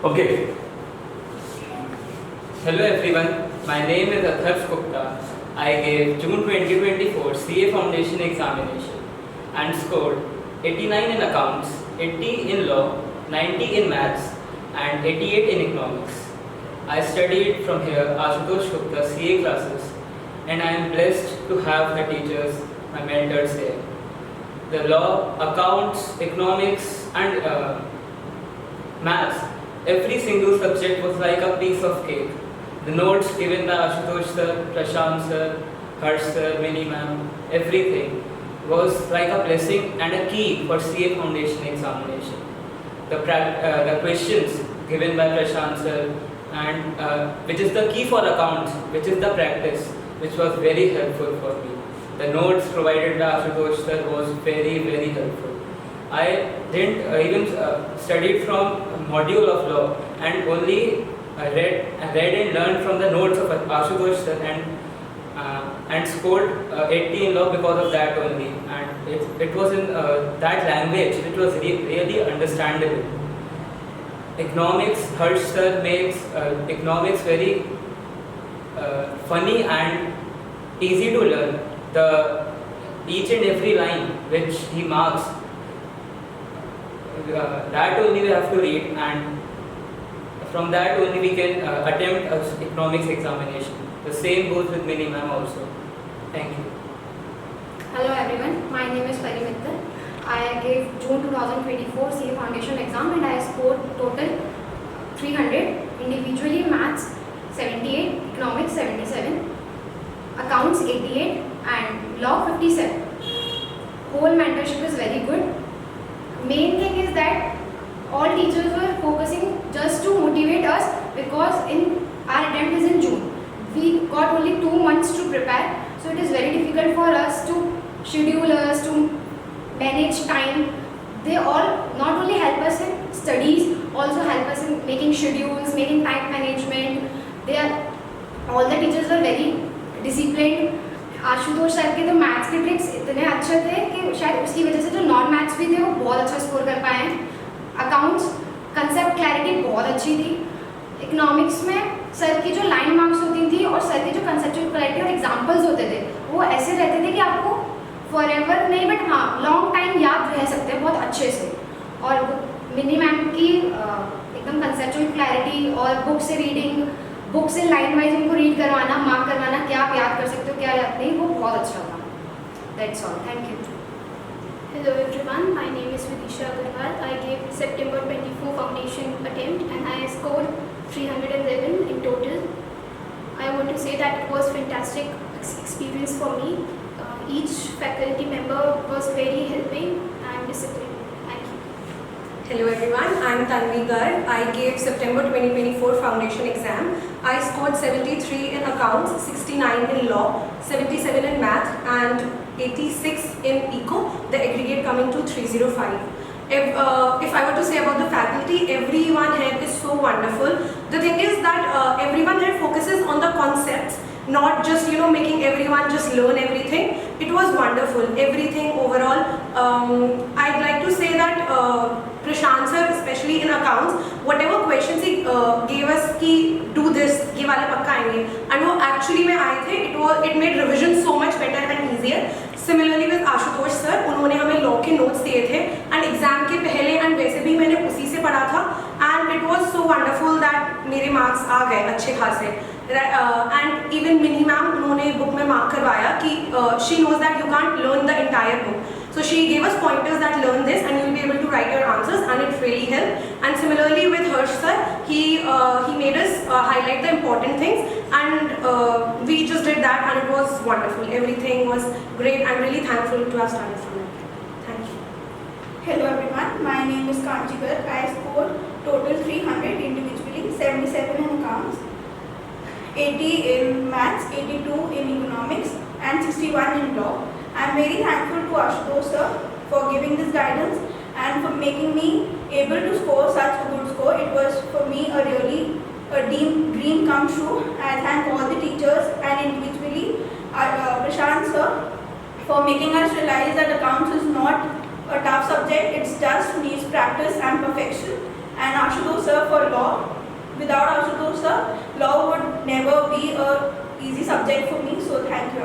Okay. Hello everyone, my name is Atharsh Gupta. I gave June 2024 CA Foundation examination and scored 89 in accounts, 80 in law, 90 in maths and 88 in economics. I studied from here Ashutosh Gupta CA classes and I am blessed to have the teachers, my mentors here. The law, accounts, economics and maths, every single subject was like a piece of cake. The notes given by Ashutosh sir, Prashant sir, Harsh sir, Mini ma'am, everything was like a blessing and a key for CA Foundation examination. The questions given by Prashant sir and which is the key for accounts, which is the practice, which was very helpful for me. The notes provided by Ashutosh sir was very helpful. I didn't even studied from module of law and only read and learned from the notes of Ashutosh sir and scored 80 in law because of that only. And it was in that language which was really understandable. Economics, Harsh sir makes economics very funny and easy to learn. Each and every line which he marks, that only we have to read, and from that only we can attempt an economics examination. The same goes with Mini ma'am also. Thank you. Hello everyone, my name is Parimittal. I gave June 2024 CA Foundation exam and I scored total 300, individually maths 78, economics 77, accounts 88 and law 57. Whole mentorship is very good. Main thing is that all teachers were focusing just to motivate us because our attempt is in June. We got only 2 months to prepare, so it is very difficult for us to schedule us, to manage time. They all not only help us in studies, also help us in making schedules, making time management. All the teachers were very disciplined. Ashutosh sir के तो maths के tricks इतने अच्छे थे कि शायद उसकी वजह से जो नॉन मैथ्स भी थे वो बहुत अच्छा स्कोर कर पाए हैं. अकाउंट्स कंसेप्ट क्लैरिटी बहुत अच्छी थी. इकोनॉमिक्स में सर की जो लाइन मार्क्स होती थी और सर की जो कंसेप्चुअल क्लैरिटी और एग्जांपल्स होते थे वो ऐसे रहते थे कि आपको फॉरएवर नहीं बट हाँ लॉन्ग टाइम याद रह सकते हैं बहुत अच्छे से. और मिनी मैम की एकदम कंसेप्चुअल क्लैरिटी और बुक से रीडिंग, बुक से लाइन वाइज उनको रीड करवाना, मार्क करवाना, क्या आप याद कर सकते हो क्या याद नहीं, वो बहुत अच्छा था. That's all. Thank you. Hello everyone, my name is Vidisha Agarwal. I gave September 24 foundation attempt and I scored 311 in total. I want to say that it was fantastic experience for me. Each faculty member was very helping and disciplined. Thank you. Hello everyone, I am Tanvi Garg. I gave September 2024 foundation exam. I scored 73 in accounts, 69 in law, 77 in math and 86 in eco, the aggregate coming to 305. If I were to say about the faculty, everyone here is so wonderful. The thing is that everyone here focuses on the concepts, not just making everyone just learn everything. It was wonderful, everything overall. I'd like to say that Prashant sir, especially in accounts, whatever questions he gave us कि do this, ये वाले पक्का आएंगे, and वो actually में आए थे. It made revision so much better and easier. Similarly with Ashutosh sir, उन्होंने हमें law के notes दिए थे and exam के पहले and वैसे भी मैंने उसी से पढ़ा था and it was so wonderful that मेरे marks आ गए अच्छे खासे. And even Mini ma'am उन्होंने book में mark करवाया कि she knows that you can't learn the entire book. So she gave us pointers that learn this and you will be able to write your answers and it really helped. And similarly with Harsh sir, he made us highlight the important things and we just did that and it was wonderful. Everything was great. I'm really thankful to have started from it. Thank you. Hello everyone, my name is Kanchi Garg. I scored total 300 individually, 77 in accounts, 80 in maths, 82 in economics and 61 in law. I am very thankful to Ashutosh sir for giving this guidance and for making me able to score such a good score. It was for me a dream come true. I thank all the teachers and individually Prashant sir for making us realize that accounts is not a tough subject, it just needs practice and perfection. And Ashutosh sir for law sir. Law would never be a easy subject for me. So thank you.